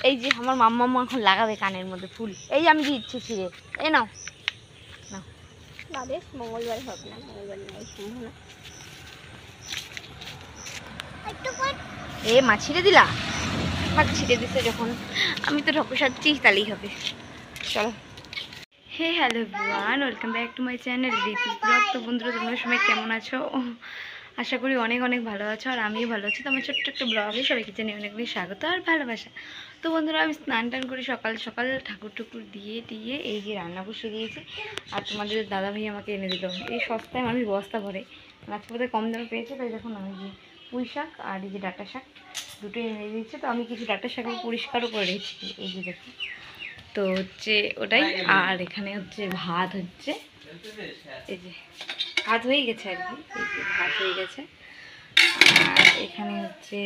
এই যে আমার মাম্মা এখন লাগাবে কানের মধ্যে ফুল। এই যে আমি দিচ্ছি ছিঁড়ে, এই নাও নাও। বাবা মঙ্গলবার হবে না, মঙ্গলবার নেই সম্ভব না। এ মা ছিঁড়ে দিলা? থাক, ছিঁড়ে দিছে যখন, আমি তো ঢপে সাচ্ছি তাহলেই হবে। চলো। Hey hello everyone, welcome back to my channel Ritu's blog. তো বন্ধুরা তোমরা সবাই কেমন আছো? আশা করি অনেক অনেক ভালো আছো, আর আমিও ভালো আছি। তো আমার ছোট্ট একটা ব্লগে সবাইকে জানিয়ে অনেক অনেক স্বাগত আর ভালোবাসা। তো বন্ধুরা আমি স্নান টান করে সকাল সকাল ঠাকুর টুকুর দিয়ে এই যে রান্না বসিয়ে দিয়েছি। আর তোমাদের দাদা ভাই আমাকে এনে দিল এই সস্তায় মানুষ বস্তা ভরে, আজকে বোধহয় কম দামে পেয়েছে। তাই দেখুন আমি যে পুঁই শাক আর এই যে ডাঁটা শাক দুটোই এনে দিয়েছে। তো আমি কিছু ডাঁটা শাক পরিষ্কারও করে রেখেছি, এই যে দেখুন। তো হচ্ছে ওটাই। আর এখানে হচ্ছে ভাত হচ্ছে, এই যে ভাত হয়ে গেছে আর কি, এই যে ভাত হয়ে গেছে। আর এখানে হচ্ছে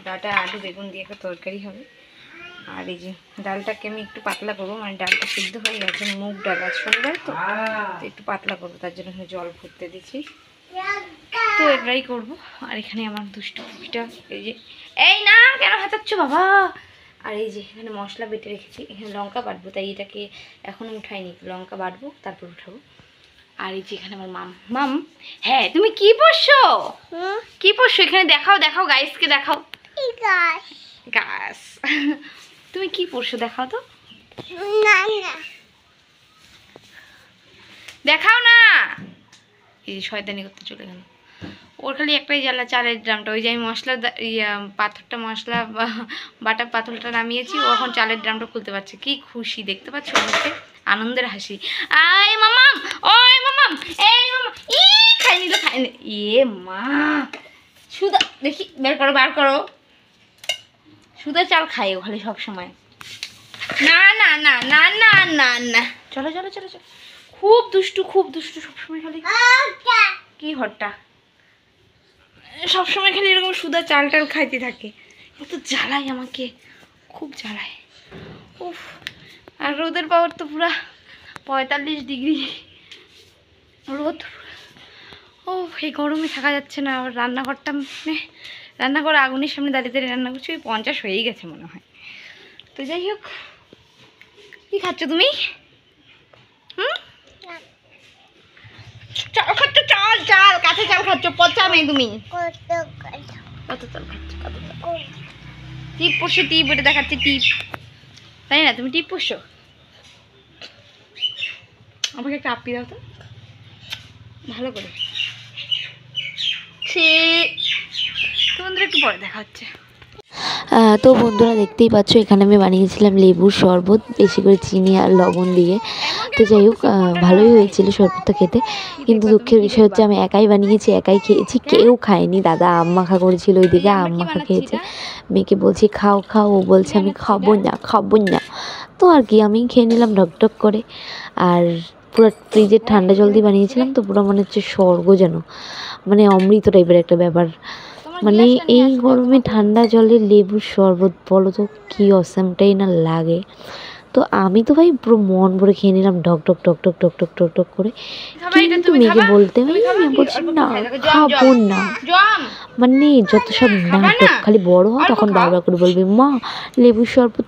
ডাঁটা আলু বেগুন দিয়ে একটা তরকারি হবে। আর এই যে ডালটাকে আমি একটু পাতলা করবো, মানে ডালটা সিদ্ধ হয়ে গেছে, মুগ ডাল আজ শনিবার তো একটু পাতলা করবো, তার জন্য জল ফুটতে দিচ্ছি। তো এটাই করবো। আর এখানে আমার দুষ্টু পুষটা, এই যে এই না কেন হাতাচ্ছ বাবা। আর এই যে এখানে মশলা বেটে রেখেছি, এখানে লঙ্কা বাটবো, তাই এটাকে এখনও উঠাইনি, লঙ্কা বাটবো তারপর উঠাবো। আর এই যে এখানে আমার মাম, হ্যাঁ তুমি কি পড়ছো? কি পড়ছো এখানে দেখাও, দেখাও গাইসকে দেখাও। গাছ তুমি কি পড়ছো দেখাও তো, দেখাও না। এই যে শয়তানি করতে চলে গেল। ওর খালি একটাই জ্বালা, চালের ড্রামটা। ওই যে আমি মশলা পাথরটা মশলা বাটা পাথরটা নামিয়েছি, ও এখন চালের ড্রামটা খুলতে পারছে। কি খুশি দেখতে পাচ্ছ মুখে, আনন্দের হাসি। আয় মামাম, ওই মামাম, এই মামা, ই খাই নিল, খাই নিল। ইয়ে মা, সুদা দেখি বের করো, বার করো। সুদা চাল খাই ও খালি সব সময়। না না না না না না না, চলো চলো চলো চলো। খুব দুষ্টু সবসময় খালি। কি হট্টা, সবসময় খালি এরকম সুদা চাল টাল খাইতে থাকে, এত জ্বালায় আমাকে, খুব জ্বালায়। উফ, আর রোদের পাওয়ার তো পুরা 45 ডিগ্রি রোদ। ও এই গরমে থাকা যাচ্ছে না। আবার রান্নাঘরটা, মানে রান্নাঘর আগুনের সামনে দাঁড়িয়ে রান্না করছি, ওই 50 হয়েই গেছে মনে হয়। তো যাই হোক, কি খাচ্ছ তুমি? চাল খাচ্ছ, চাল চাল কাঁচা চাল খাচ্ছ, পচা মেয়ে তুমি। কত চাল খাচ্ছ, কত চাল। টিপ পড়ছো, টিপ এটা দেখাচ্ছে টিপ, তাই না? তুমি টিপ পড়ছো, আমাকে একটা আপি দাও তো ভালো করে। তোমাদের একটু পরে দেখা হচ্ছে। তো বন্ধুরা দেখতেই পাচ্ছ এখানে আমি বানিয়েছিলাম লেবুর শরবত, বেশি করে চিনি আর লবণ দিয়ে। তো যাই হোক ভালোই হয়েছিল শরবতটা খেতে, কিন্তু দুঃখের বিষয় হচ্ছে আমি একাই বানিয়েছি, একাই খেয়েছি, কেউ খায়নি। দাদা আম মাখা করেছিল ওইদিকে, আম মাখা খেয়েছে। মেয়েকে বলছি খাও খাও, ও বলছে আমি খাবো না। তো আর কি আমি খেয়ে নিলাম ঢকঢক করে। আর পুরো ফ্রিজের ঠান্ডা জল দিয়ে বানিয়েছিলাম, তো পুরো মনে হচ্ছে স্বর্গ যেন, মানে অমৃত টাইপের একটা ব্যাপার। মানে এই গরমে ঠান্ডা জলে লেবুর শরবত, বলো তো কি অসামটাই না লাগে। তো আমি তো ভাই পুরো মন ভরে খেয়ে নিলাম ঢক করে। কিন্তু মেয়েকে বলতে বলছি না খাবো না, মানে যত সব নাটক, খালি বড় হয় তখন বারবার করে বলবে মা লেবুর শরবত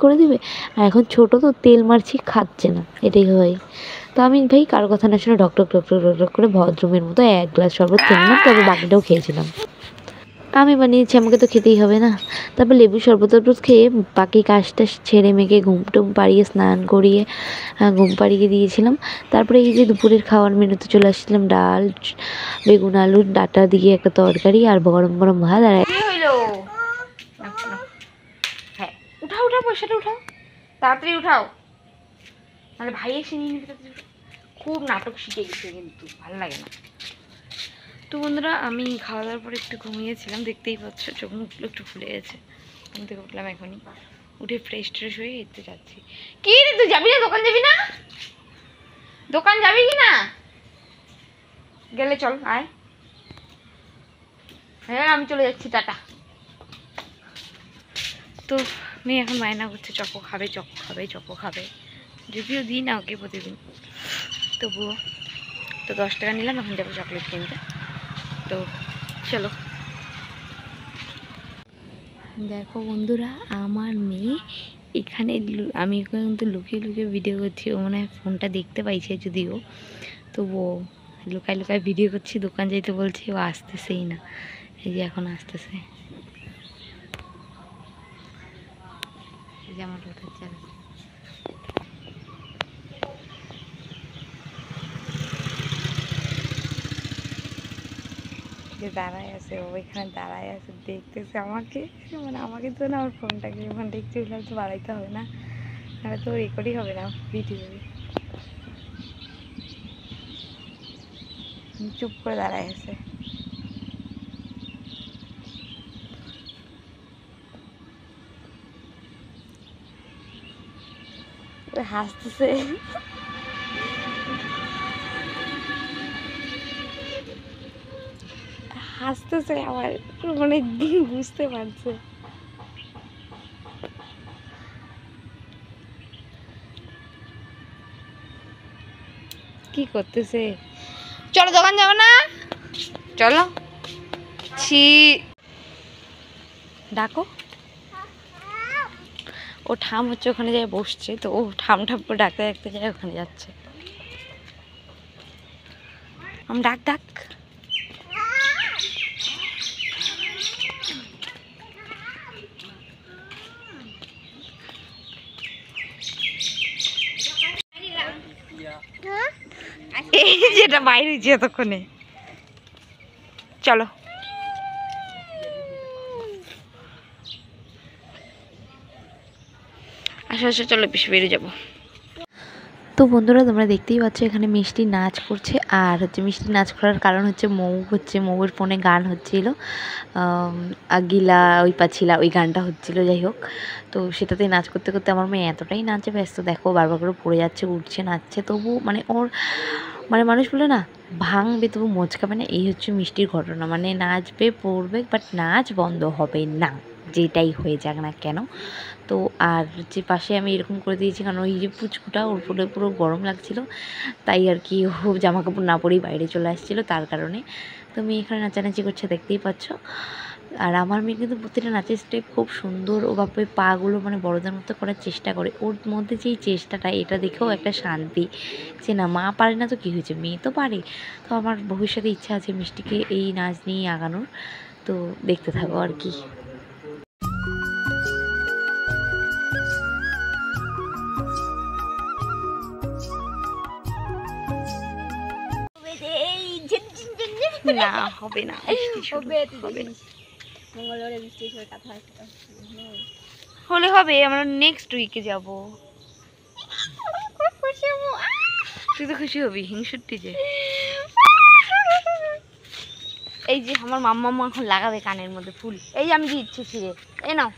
করে দিবে। আর এখন ছোট তো তেল মারছি, খাচ্ছে না, এটাই হয়। তো আমি ভাই কারো কথা না শুনে ঢক করে ভদ্রমের মতো 1 গ্লাস শরবত খেয়ে নিলাম, তবে বাকিটাও খেয়েছিলাম। আমি বানিয়েছি, আমাকে তো খেতেই হবে না। তারপর লেবু শরবত খেয়ে বাকি কাজটা ছেড়ে মেয়েকে ঘুম টুম পাড়িয়ে স্নান করিয়ে ঘুম পাড়িয়ে দিয়েছিলাম। তারপরে এই যে দুপুরের খাওয়ার মেনুতে চলে আসছিলাম, ডাল বেগুন আলুর ডাঁটা দিয়ে একটা তরকারি, আর গরম গরম ভাত। আর হ্যাঁ উঠাও পয়সাটা উঠাও, তাড়াতাড়ি উঠাও, নাহলে ভাই এসে নিয়ে নিতে। খুব নাটক শিখে গেছে, কিন্তু ভালো লাগে না। তো বন্ধুরা আমি খাওয়া দাওয়ার পরে একটু ঘুমিয়েছিলাম, দেখতেই পাচ্ছ চোখ মুখগুলো একটু ফুলে গেছে। ঘুম থেকে উঠলাম এখনই, উঠে ফ্রেশ ট্রেশ হয়ে এতে যাচ্ছি। কি রে তুই যাবি না, দোকান যাবি না? দোকান যাবি কি না? গেলে চল, আয়। হ্যাঁ আমি চলে যাচ্ছি, টাটা। তো মেয়ে এখন বায়না করছে চকো খাবে, যদিও দিই না ওকে প্রতিদিন, তবুও। তো 10 টাকা নিলাম, এখন যাবো চকলেট কিনতে। তো চলো। দেখো বন্ধুরা, আমার মেয়ে এখানে আমি কিন্তু লুকিয়ে লুকিয়ে ভিডিও করছি। ও মনে হয় ফোনটা দেখতে পাইছে যদিও, তবুও লুকায় লুকায় ভিডিও করছি। দোকান যাইতে বলছি, ও আসতেছেই না। এই যে এখন আসতেছে, এই যে আমার ওঠার চাল দাঁড়ায় আছে। ও এখানে দাঁড়ায় আছে, দেখতেছে আমাকে, মানে আমাকে তো না, আমার ফোনটাকে ফোনটা একটু তো বাড়াইতে হবে না, তাহলে তো রেকর্ডই হবে না ভিডিও। চুপ করে দাঁড়ায় আছে। হাসতেছে, হাসতেছে আমার, মানে বুঝতে পারছে। কি করতেছে? চলো দোকান যাবো না, চলো। ছি, ডাকো। ও ঠাম হচ্ছে ওখানে যায় বসছে, তো ও ঠাম ঠাম করে ডাকতে ডাকতে যায় ওখানে যাচ্ছে। আমি ডাক ডাক। এই যেটা বাইরে হয়েছে এতক্ষণে, চলো। আচ্ছা আচ্ছা, চলো বেশি বেরিয়ে যাবো। তো বন্ধুরা, তোমরা দেখতেই পাচ্ছ এখানে মিষ্টি নাচ করছে। আর হচ্ছে মিষ্টি নাচ করার কারণ হচ্ছে মৌর ফোনে গান হচ্ছিল, আগিলা ওই পাছিলা ওই গানটা হচ্ছিল। যাই হোক, তো সেটাতে নাচ করতে করতে আমার মেয়ে এতটাই নাচে ব্যস্ত, দেখো বারবার করে পড়ে যাচ্ছে, উঠছে, নাচছে, তবু মানে ওর মানে মানুষ বলে না, ভাঙবে তবু মোচকাবে না। এই হচ্ছে মিষ্টির ঘটনা, মানে নাচবে পড়বে, বাট নাচ বন্ধ হবে না, যেটাই হয়ে যাক না কেন। তো আর যে পাশে আমি এরকম করে দিয়েছি, কারণ ওই যে পুচকুটা ওর পুরো গরম লাগছিল, তাই আর কি ও জামা কাপড় না পরেই বাইরে চলে আসছিলো, তার কারণে। তো মেয়ে এখানে নাচানাচি করছে, দেখতেই পাচ্ছ। আর আমার মেয়ে কিন্তু প্রতিটা নাচের স্টেপ খুব সুন্দর, ও বাপে পাগুলো মানে বড়দের মতো করার চেষ্টা করে। ওর মধ্যে যেই চেষ্টাটা, এটা দেখেও একটা শান্তি যে না, মা পারে না তো কী হয়েছে, মেয়ে তো পারে। তো আমার ভবিষ্যতে ইচ্ছা আছে মিষ্টিকে এই নাচ নিয়েই আগানোর। তো দেখতে থাকো আর কি। না হবে না, বৃষ্টি শুরু হবে না। মঙ্গলবারে বৃষ্টি শুরু, কথা হলে হবে, আমরা নেক্সট উইকে যাব। তুই তো খুশি হবি, হিংসুট্টি যে। এই যে আমার মাম্মা এখন লাগাবে কানের মধ্যে ফুল, এই যে আমি দিচ্ছি ছিঁড়ে, এই নাও।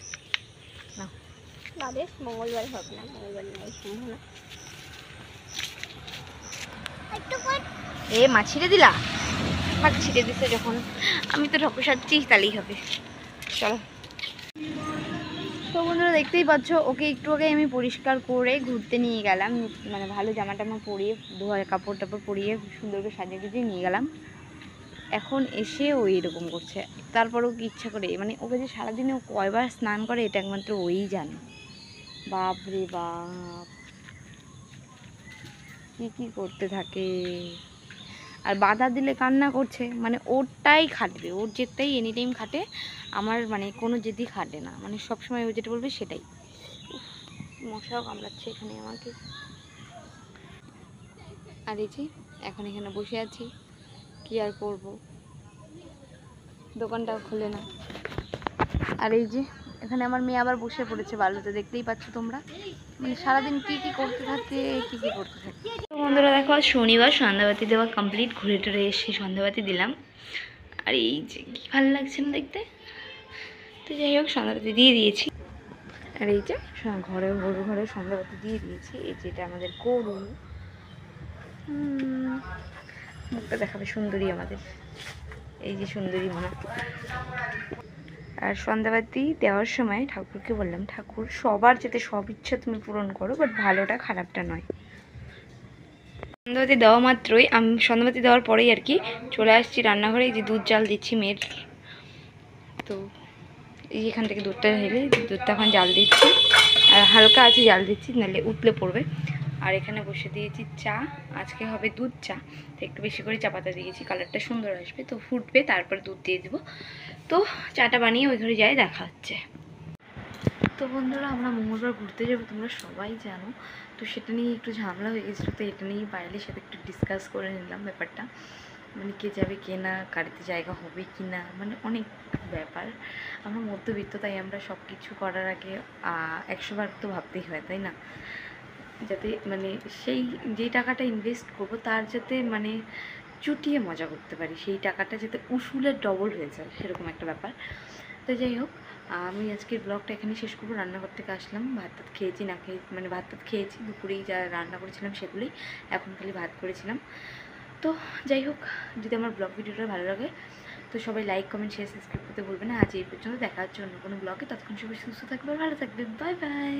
বাদে মঙ্গলবার হবে না, মঙ্গলবার নেই সম্ভাবনা। এ মা ছিঁড়ে দিলা, থাক, ছিঁড়ে দিছে যখন, আমি তো ঢকু সাজছি, তাহলেই হবে। চলো। তো বন্ধুরা দেখতেই পাচ্ছ, ওকে একটু আগে আমি পরিষ্কার করে ঘুরতে নিয়ে গেলাম, মানে ভালো জামা টামা পরিয়ে, ধোয়া কাপড় টাপড় পরিয়ে সুন্দর করে সাজিয়ে গুজিয়ে নিয়ে গেলাম। এখন এসে ও এরকম করছে, তারপরেও কি ইচ্ছা করে, মানে ওকে যে সারাদিনে ও কয়বার স্নান করে এটা একমাত্র ওই জানে। বাপ রে বাপ, কি করতে থাকে। আর বাধা দিলে কান্না করছে, মানে ওরটাই খাটবে, ওর জেদটাই এনি টাইম খাটে। আমার মানে কোনো জেদই খাটে না, মানে সবসময় ও যেটা বলবে সেটাই। মশাও কামড়াচ্ছে এখানে আমাকে। আর এই যে এখন এখানে বসে আছি, কি আর করব, দোকানটাও খুলে না। আর এই যে এখানে আমার মেয়ে আবার বসে পড়েছে বালুতে, দেখতেই পাচ্ছ তোমরা, মানে সারাদিন কি করতে থাকে, কি করতে থাকে। তো বন্ধুরা দেখো, আজ শনিবার, সন্ধ্যাবাতি দেওয়া কমপ্লিট, ঘুরে টুরে এসে সন্ধ্যাবাতি দিলাম। আর এই যে কি ভালো লাগছে না দেখতে। তো যাই হোক, সন্ধ্যাবাতি দিয়ে দিয়েছি। আর এই যে গরু ঘরে সন্ধ্যাবাতি দিয়ে দিয়েছি। এই যেটা আমাদের গরু, মুখটা দেখাবে সুন্দরী আমাদের, এই যে সুন্দরী মনা। আর সন্ধ্যাবাতি দেওয়ার সময় ঠাকুরকে বললাম, ঠাকুর সবার যাতে সব ইচ্ছা তুমি পূরণ করো, বাট ভালোটা খারাপটা নয়। সন্ধ্যাবাতি দেওয়া মাত্রই, আমি সন্ধ্যাবাতি দেওয়ার পরেই আর কি চলে আসছি রান্নাঘরে। এই যে দুধ জাল দিচ্ছি মেয়ের। তো এই এখান থেকে দুধটা ঢেলে দুধটা এখন জাল দিচ্ছি, আর হালকা আছে জাল দিচ্ছি, নাহলে উতলে পড়বে। আর এখানে বসে দিয়েছি চা, আজকে হবে দুধ চা, তো একটু বেশি করে চা পাতা দিয়েছি, কালারটা সুন্দর আসবে। তো ফুটবে, তারপরে দুধ দিয়ে দেবো। তো চাটা বানিয়ে ওই ঘরে যাই, দেখা হচ্ছে। তো বন্ধুরা, আমরা মঙ্গলবার ঘুরতে যাবো, তোমরা সবাই জানো। তো সেটা নিয়ে একটু ঝামেলা হয়ে গেছিলো, তো এটা নিয়ে পায়েলের সাথে একটু ডিসকাস করে নিলাম ব্যাপারটা, মানে কে যাবে কে না, গাড়িতে জায়গা হবে কি না, মানে অনেক ব্যাপার। আমরা মধ্যবিত্ত, তাই আমরা সব কিছু করার আগে 100 বার তো ভাবতেই হয়, তাই না? যাতে মানে সেই যে টাকাটা ইনভেস্ট করবো তার যাতে মানে চুটিয়ে মজা করতে পারি, সেই টাকাটা যাতে উসুলের ডবল হয়ে যায়, সেরকম একটা ব্যাপার। তো যাই হোক, আমি আজকের ব্লগটা এখানে শেষ করবো। রান্নাঘর থেকে আসলাম, ভাত টাত খেয়েছি, না খেয়ে মানে ভাত টাত খেয়েছি, দুপুরেই যা রান্না করেছিলাম সেগুলোই, এখন খালি ভাত করেছিলাম। তো যাই হোক, যদি আমার ব্লগ ভিডিওটা ভালো লাগে তো সবাই লাইক কমেন্ট শেয়ার সাবস্ক্রাইব করতে ভুলবে না। আজ এই পর্যন্ত, দেখা হচ্ছে অন্য কোনো ব্লগে। ততক্ষণ সবাই সুস্থ থাকবে, ভালো থাকবে, বাই বাই।